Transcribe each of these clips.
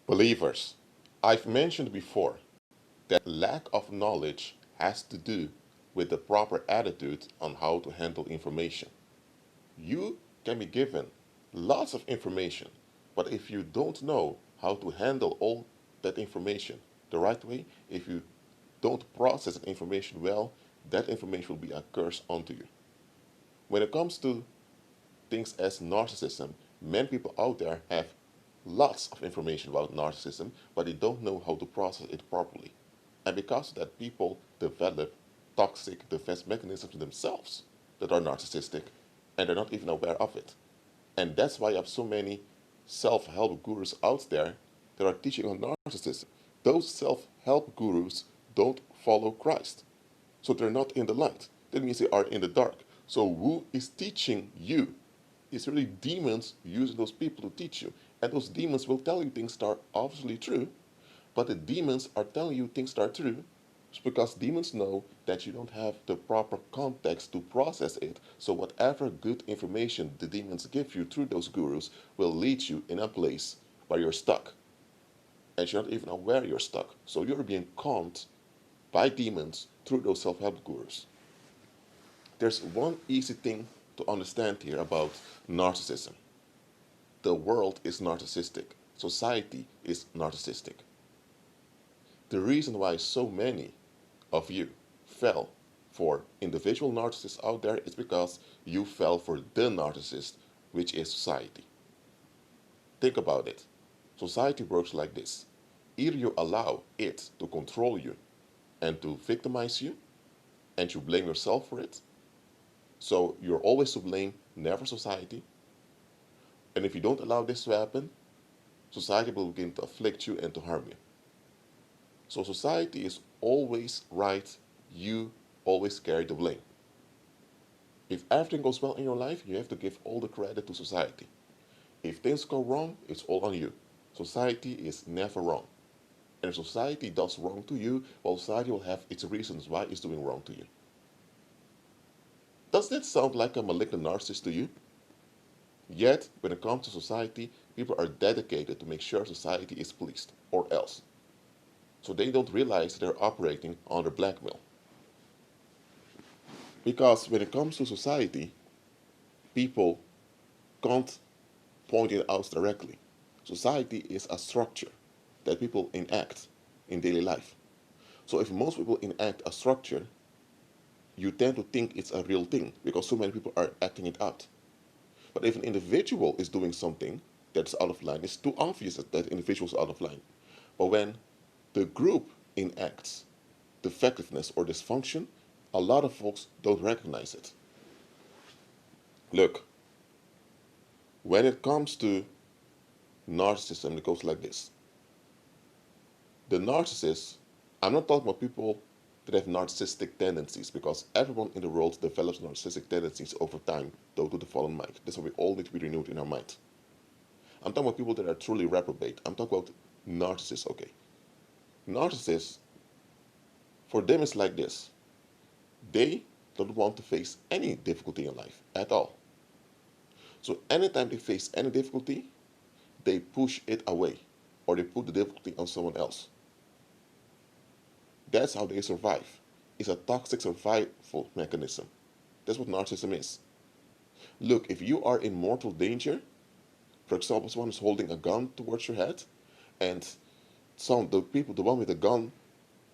Believers, I've mentioned before that lack of knowledge has to do with the proper attitude on how to handle information. You can be given lots of information, but if you don't know how to handle all that information the right way, if you don't process that information well, that information will be a curse onto you. When it comes to things as narcissism, many people out there have lots of information about narcissism, but they don't know how to process it properly. And because of that, people develop toxic defense mechanisms themselves that are narcissistic, and they're not even aware of it. And that's why you have so many self-help gurus out there that are teaching on narcissism. Those self-help gurus don't follow Christ. So they're not in the light. That means they are in the dark. So who is teaching you? It's really demons using those people to teach you. And those demons will tell you things that are obviously true, but the demons are telling you things that are true because demons know that you don't have the proper context to process it. So whatever good information the demons give you through those gurus will lead you in a place where you're stuck. And you're not even aware you're stuck. So you're being conned by demons through those self-help gurus. There's one easy thing to understand here about narcissism. The world is narcissistic. Society is narcissistic. The reason why so many of you fell for individual narcissists out there is because you fell for the narcissist, which is society. Think about it. Society works like this. Either you allow it to control you and to victimize you, and you blame yourself for it. So you're always to blame, never society. And if you don't allow this to happen, society will begin to afflict you and to harm you. So society is always right, you always carry the blame. If everything goes well in your life, you have to give all the credit to society. If things go wrong, it's all on you. Society is never wrong. And if society does wrong to you, well, society will have its reasons why it's doing wrong to you. Does that sound like a malignant narcissist to you? Yet, when it comes to society, people are dedicated to make sure society is pleased, or else. So they don't realize they're operating under blackmail. Because when it comes to society, people can't point it out directly. Society is a structure that people enact in daily life. So if most people enact a structure, you tend to think it's a real thing because so many people are acting it out. But if an individual is doing something that's out of line, it's too obvious that that individual is out of line. But when the group enacts defectiveness or dysfunction, a lot of folks don't recognize it. Look, when it comes to narcissism, it goes like this. The narcissist, I'm not talking about people that have narcissistic tendencies because everyone in the world develops narcissistic tendencies over time due to the fallen mind. That's why we all need to be renewed in our mind. I'm talking about people that are truly reprobate. I'm talking about narcissists, okay. Narcissists, for them it's like this. They don't want to face any difficulty in life at all. So anytime they face any difficulty, they push it away or they put the difficulty on someone else. That's how they survive. It's a toxic survival mechanism. That's what narcissism is. Look, if you are in mortal danger, for example, someone is holding a gun towards your head, and the one with the gun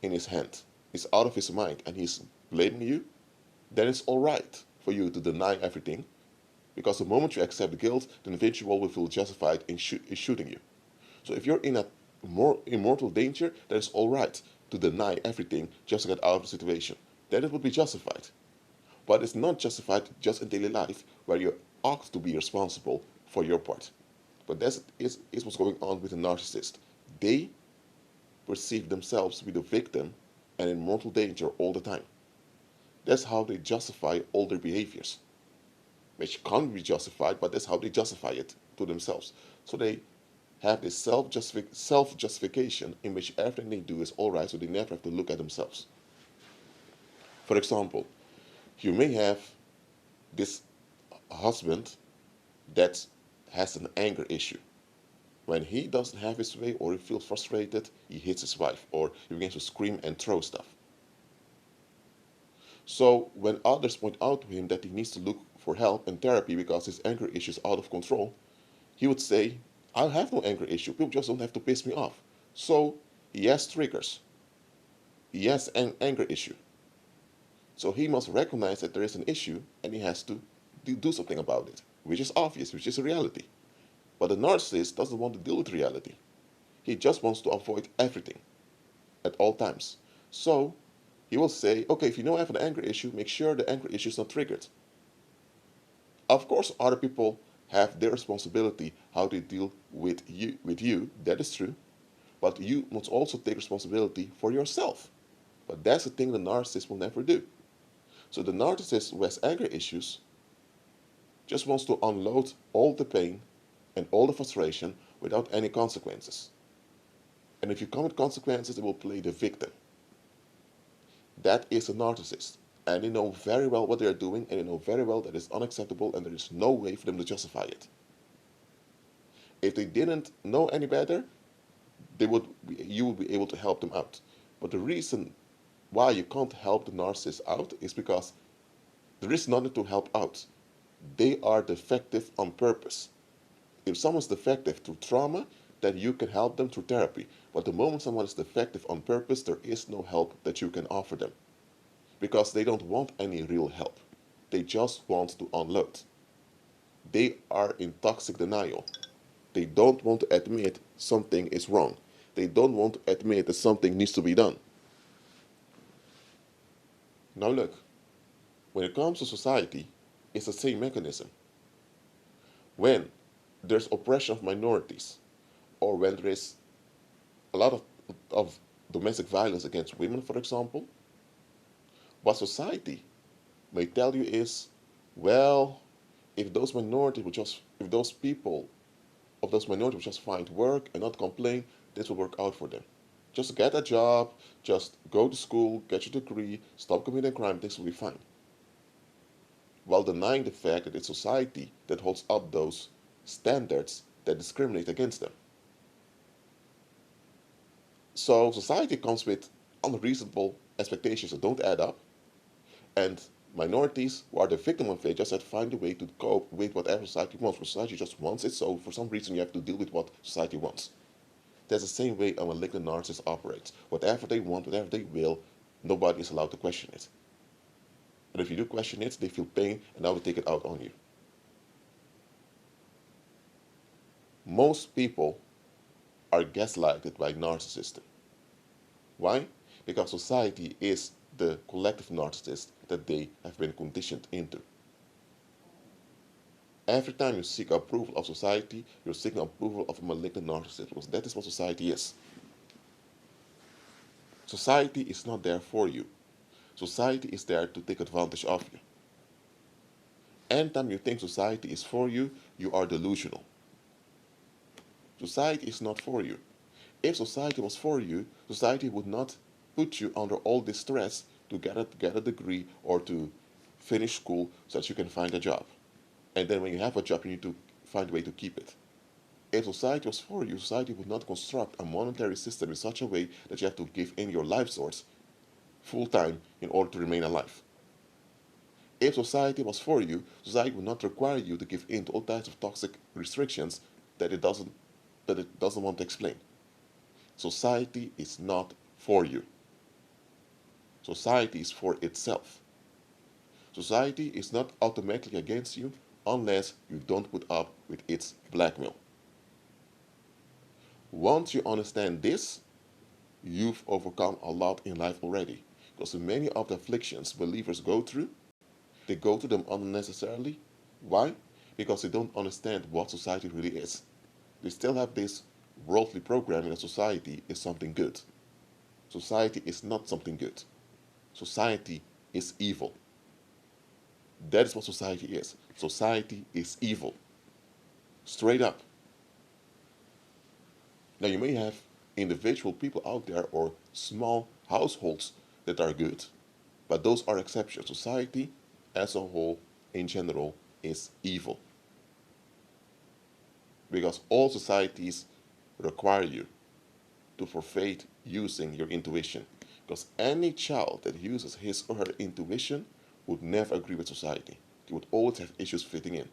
in his hand, is out of his mind and he's blaming you, then it's all right for you to deny everything, because the moment you accept guilt, the individual will feel justified in shooting you. So if you're in a mortal danger, then it's all right to deny everything just to get out of the situation. Then it would be justified. But it's not justified just in daily life where you ought to be responsible for your part. But that is what's going on with a narcissist. They perceive themselves to be the victim and in mortal danger all the time. That's how they justify all their behaviors, which can't be justified, but that's how they justify it to themselves. So they have this self-justification in which everything they do is all right, so they never have to look at themselves. For example, you may have this husband that has an anger issue. When he doesn't have his way or he feels frustrated, he hits his wife or he begins to scream and throw stuff. So when others point out to him that he needs to look for help and therapy because his anger issue is out of control, he would say, I have no anger issue. People just don't have to piss me off. So he has triggers. He has an anger issue. So he must recognize that there is an issue and he has to do something about it, which is obvious, which is a reality. But the narcissist doesn't want to deal with reality. He just wants to avoid everything at all times. So he will say, okay, if you know I have an anger issue, make sure the anger issue is not triggered. Of course, other people have their responsibility how they deal with you. That is true. But you must also take responsibility for yourself. But that's the thing the narcissist will never do. So the narcissist who has anger issues just wants to unload all the pain and all the frustration without any consequences. And if you come with consequences, they will play the victim. That is a narcissist. And they know very well what they are doing, and they know very well that it's unacceptable and there is no way for them to justify it. If they didn't know any better, you would be able to help them out. But the reason why you can't help the narcissist out is because there is nothing to help out. They are defective on purpose. If someone's defective through trauma, then you can help them through therapy. But the moment someone is defective on purpose, there is no help that you can offer them. Because they don't want any real help. They just want to unload. They are in toxic denial. They don't want to admit something is wrong. They don't want to admit that something needs to be done. Now look, when it comes to society, it's the same mechanism. When there's oppression of minorities, or when there is a lot of domestic violence against women, for example, what society may tell you is, well, if those people of those minorities will just find work and not complain, this will work out for them. Just get a job, just go to school, get your degree, stop committing crime, things will be fine. While denying the fact that it's society that holds up those standards that discriminate against them. So society comes with unreasonable expectations that don't add up, and minorities who are the victim of it just have to find a way to cope with whatever society wants. Society just wants it, so for some reason you have to deal with what society wants. That's the same way a malignant narcissist operates. Whatever they want, whatever they will, nobody is allowed to question it. And if you do question it, they feel pain and now they take it out on you. Most people are gaslighted by narcissists. Why? Because society is the collective narcissist that they have been conditioned into. Every time you seek approval of society, you're seeking approval of a malignant narcissist, because that is what society is. Society is not there for you. Society is there to take advantage of you. Anytime you think society is for you, you are delusional. Society is not for you. If society was for you, society would not put you under all this stress to get a degree or to finish school so that you can find a job. And then when you have a job, you need to find a way to keep it. If society was for you, society would not construct a monetary system in such a way that you have to give in your life source full time in order to remain alive. If society was for you, society would not require you to give in to all types of toxic restrictions that it doesn't want to explain. Society is not for you. Society is for itself. Society is not automatically against you unless you don't put up with its blackmail. Once you understand this, you've overcome a lot in life already. Because many of the afflictions believers go through, they go through them unnecessarily. Why? Because they don't understand what society really is. They still have this worldly programming that society is something good. Society is not something good. Society is evil. That is what society is. Society is evil. Straight up. Now you may have individual people out there or small households that are good, but those are exceptions. Society as a whole, in general, is evil. Because all societies require you to forfeit using your intuition. Because any child that uses his or her intuition would never agree with society. They would always have issues fitting in.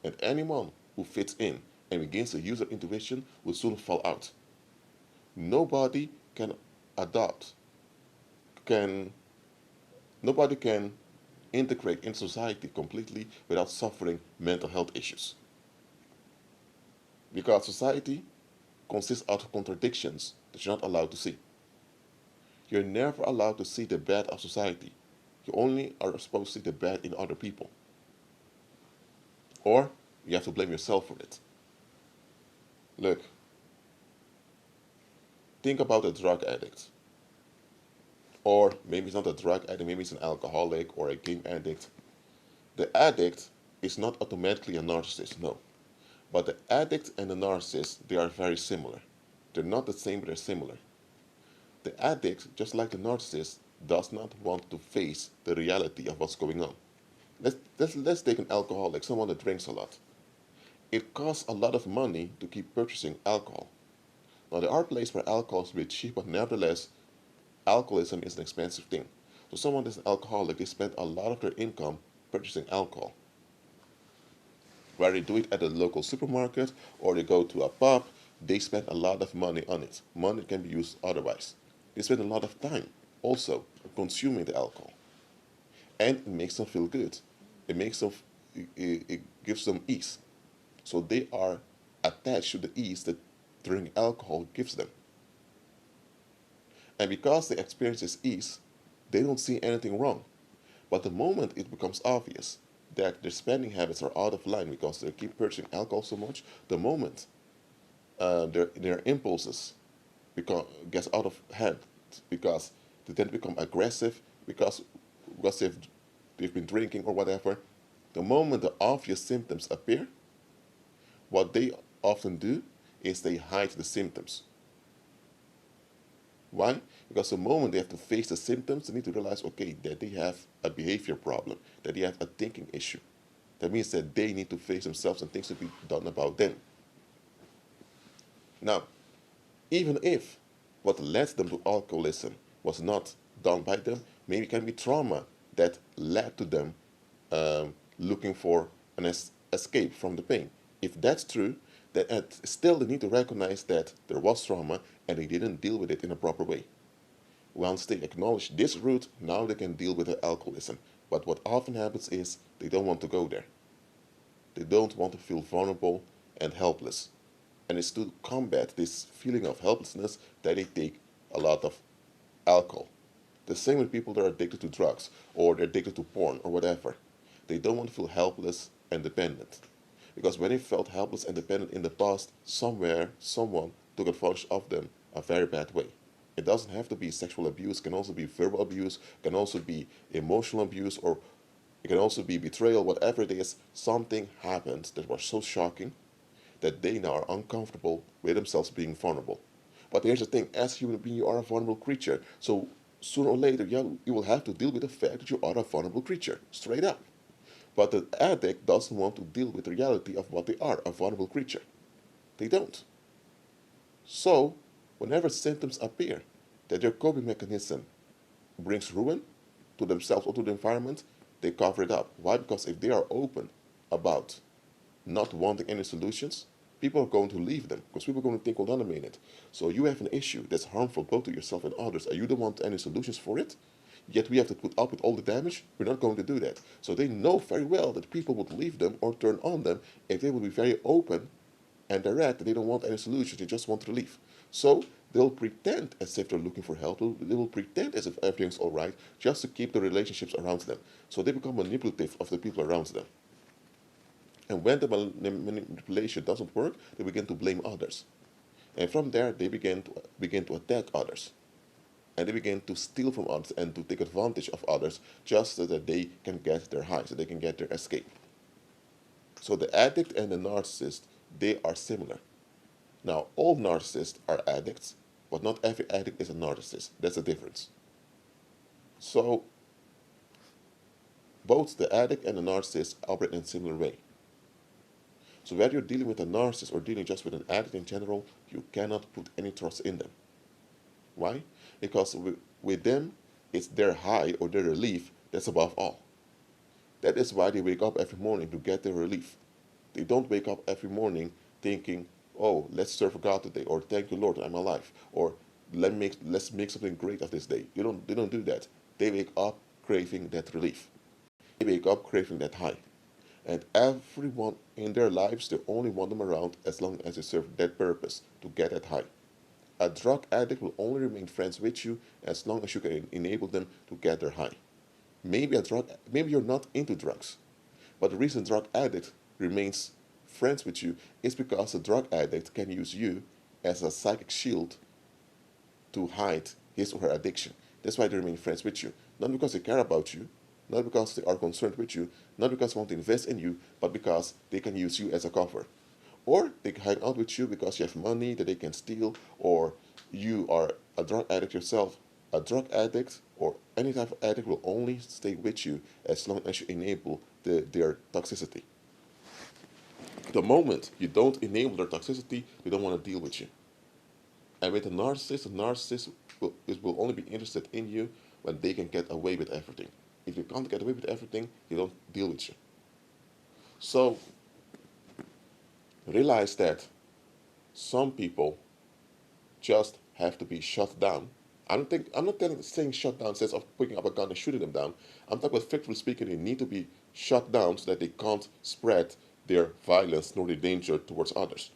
And anyone who fits in and begins to use their intuition will soon fall out. Nobody can adopt, can nobody can integrate in society completely without suffering mental health issues. Because society consists of contradictions that you're not allowed to see. You're never allowed to see the bad of society. You only are supposed to see the bad in other people. Or you have to blame yourself for it. Look, think about a drug addict. Or maybe it's not a drug addict, maybe it's an alcoholic or a game addict. The addict is not automatically a narcissist, no. But the addict and the narcissist, they are very similar. They're not the same, but they're similar. The addict, just like the narcissist, does not want to face the reality of what's going on. Let's take an alcoholic, someone that drinks a lot. It costs a lot of money to keep purchasing alcohol. Now, there are places where alcohol is a bit cheap, but nevertheless, alcoholism is an expensive thing. So someone that's an alcoholic, they spend a lot of their income purchasing alcohol. Whether they do it at a local supermarket or they go to a pub, they spend a lot of money on it. Money can be used otherwise. They spend a lot of time also consuming the alcohol. And it makes them feel good. It makes them, it gives them ease. So they are attached to the ease that drinking alcohol gives them. And because they experience this ease, they don't see anything wrong. But the moment it becomes obvious that their spending habits are out of line because they keep purchasing alcohol so much, the moment their impulses gets out of hand because they tend to become aggressive because they've been drinking or whatever. The moment the obvious symptoms appear, what they often do is they hide the symptoms. Why? Because the moment they have to face the symptoms, they need to realize, okay, that they have a behavior problem, that they have a thinking issue. That means that they need to face themselves and things to be done about them. Now, even if what led them to alcoholism was not done by them, maybe it can be trauma that led to them looking for an escape from the pain. If that's true, then still they need to recognize that there was trauma and they didn't deal with it in a proper way. Once they acknowledge this root, now they can deal with the alcoholism. But what often happens is they don't want to go there. They don't want to feel vulnerable and helpless. And it's to combat this feeling of helplessness that they take a lot of alcohol. The same with people that are addicted to drugs or they're addicted to porn or whatever. They don't want to feel helpless and dependent. Because when they felt helpless and dependent in the past, somewhere, someone took advantage of them a very bad way. It doesn't have to be sexual abuse, it can also be verbal abuse, it can also be emotional abuse, or it can also be betrayal, whatever it is. Something happened that was so shocking that they now are uncomfortable with themselves being vulnerable. But here's the thing, as a human being, you are a vulnerable creature. So sooner or later, you will have to deal with the fact that you are a vulnerable creature, straight up. But the addict doesn't want to deal with the reality of what they are, a vulnerable creature. They don't. So, whenever symptoms appear that their coping mechanism brings ruin to themselves or to the environment, they cover it up. Why? Because if they are open about not wanting any solutions, people are going to leave them because people are going to think, hold on a minute. So you have an issue that's harmful both to yourself and others, and you don't want any solutions for it, yet we have to put up with all the damage. We're not going to do that. So they know very well that people would leave them or turn on them if they would be very open and direct that they don't want any solutions, they just want relief. So they'll pretend as if they're looking for help. They will pretend as if everything's all right just to keep the relationships around them. So they become manipulative of the people around them. And when the manipulation doesn't work, they begin to blame others. And from there, they begin to attack others. And they begin to steal from others and to take advantage of others just so that they can get their high, so they can get their escape. So the addict and the narcissist, they are similar. Now, all narcissists are addicts, but not every addict is a narcissist. That's the difference. So both the addict and the narcissist operate in a similar way. So whether you're dealing with a narcissist or dealing just with an addict in general, you cannot put any trust in them. Why? Because with them, it's their high or their relief that's above all. That is why they wake up every morning to get their relief. They don't wake up every morning thinking, oh, let's serve God today, or thank you, Lord, I'm alive, or let's make something great of this day. They don't do that. They wake up craving that relief. They wake up craving that high. And everyone in their lives, they only want them around as long as they serve that purpose, to get that high. A drug addict will only remain friends with you as long as you can enable them to get their high. Maybe you're not into drugs, but the reason drug addict remains friends with you is because the drug addict can use you as a psychic shield to hide his or her addiction. That's why they remain friends with you. Not because they care about you, not because they are concerned with you, not because they want to invest in you, but because they can use you as a cover. Or they can hang out with you because you have money that they can steal, or you are a drug addict yourself. A drug addict or any type of addict will only stay with you as long as you enable their toxicity. The moment you don't enable their toxicity, they don't want to deal with you. And with a narcissist will only be interested in you when they can get away with everything. If you can't get away with everything, they don't deal with you. So realize that some people just have to be shut down. I'm not saying shut down sense of picking up a gun and shooting them down. I'm talking about figuratively speaking, they need to be shut down so that they can't spread their violence nor their danger towards others.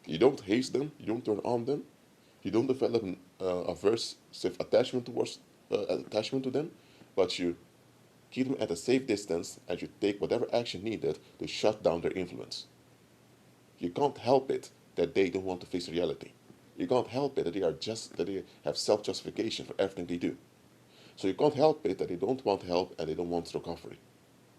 You don't hate them, you don't turn on them, you don't develop an aversive attachment to them, but you keep them at a safe distance and you take whatever action needed to shut down their influence. You can't help it that they don't want to face reality. You can't help it that they have self-justification for everything they do. So you can't help it that they don't want help and they don't want recovery.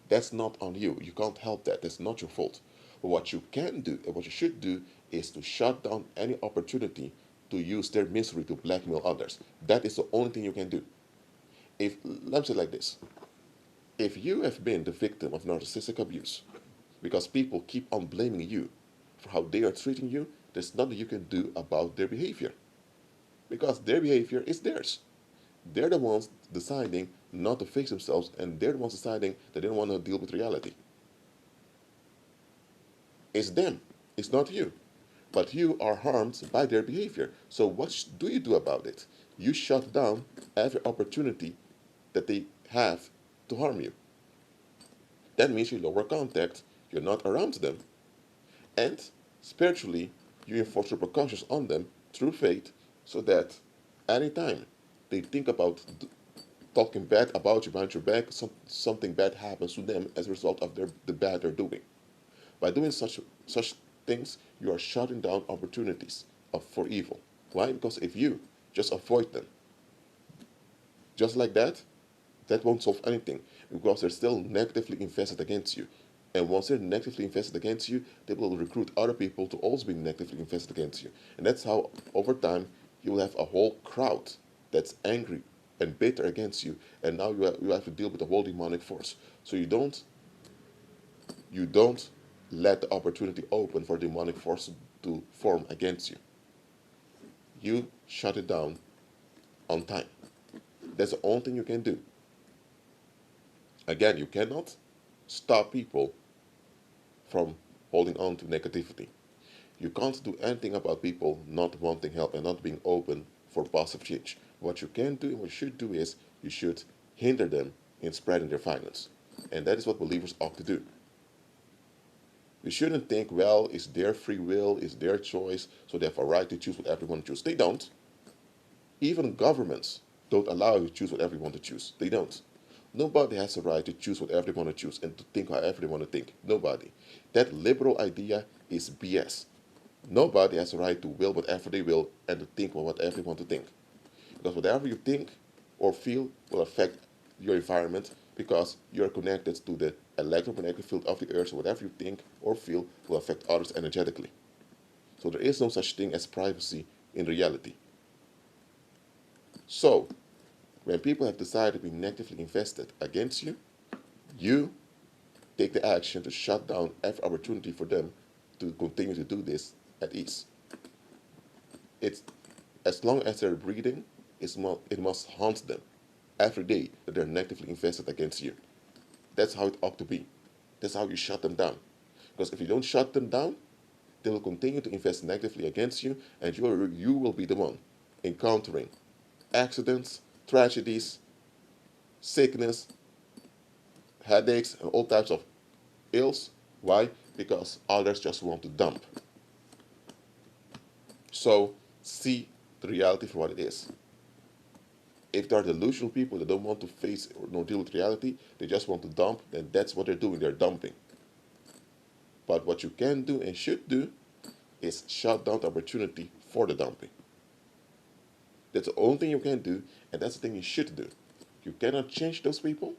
That's not on you. You can't help that. That's not your fault. But what you can do and what you should do is to shut down any opportunity to use their misery to blackmail others. That is the only thing you can do. Let me say it like this. If you have been the victim of narcissistic abuse because people keep on blaming you for how they are treating you, there's nothing you can do about their behavior. Because their behavior is theirs. They're the ones deciding not to fix themselves, and they're the ones deciding that they don't want to deal with reality. It's them. It's not you. But you are harmed by their behavior. So what do you do about it? You shut down every opportunity that they have to harm you. That means you lower contact, you're not around them, and spiritually, you enforce repercussions on them through faith so that anytime they think about talking bad about you behind your back, something bad happens to them as a result of the bad they're doing. By doing such things, you are shutting down opportunities for evil. Why? Because if you just avoid them, just like that won't solve anything because they're still negatively invested against you. And once they're negatively invested against you, they will recruit other people to also be negatively invested against you. And that's how, over time, you will have a whole crowd that's angry and bitter against you. And now you have to deal with the whole demonic force. So you don't let the opportunity open for demonic force to form against you. You shut it down on time. That's the only thing you can do. Again, you cannot stop people from holding on to negativity. You can't do anything about people not wanting help and not being open for positive change. What you can do and what you should do is you should hinder them in spreading their violence. And that is what believers ought to do. We shouldn't think, well, it's their free will, it's their choice, so they have a right to choose whatever they want to choose. They don't. Even governments don't allow you to choose whatever you want to choose. They don't. Nobody has the right to choose whatever they want to choose and to think however they want to think. Nobody. That liberal idea is BS. Nobody has the right to will whatever they will and to think whatever they want to think. Because whatever you think or feel will affect your environment because you're connected to the electromagnetic field of the earth. So whatever you think or feel will affect others energetically. So there is no such thing as privacy in reality. So when people have decided to be negatively invested against you, you take the action to shut down every opportunity for them to continue to do this at ease. It's as long as they're breathing, it must haunt them every day that they're negatively invested against you. That's how it ought to be. That's how you shut them down. Because if you don't shut them down, they will continue to invest negatively against you, and you will be the one encountering accidents, tragedies, sickness, headaches, and all types of ills. Why? Because others just want to dump. So see the reality for what it is. If there are delusional people that don't want to face or no deal with reality, they just want to dump, then that's what they're doing, they're dumping. But what you can do and should do is shut down the opportunity for the dumping. That's the only thing you can do, and that's the thing you should do. You cannot change those people.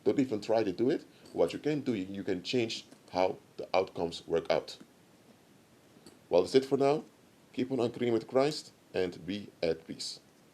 Don't even try to do it. What you can do, you can change how the outcomes work out. Well, that's it for now. Keep on agreeing with Christ and be at peace.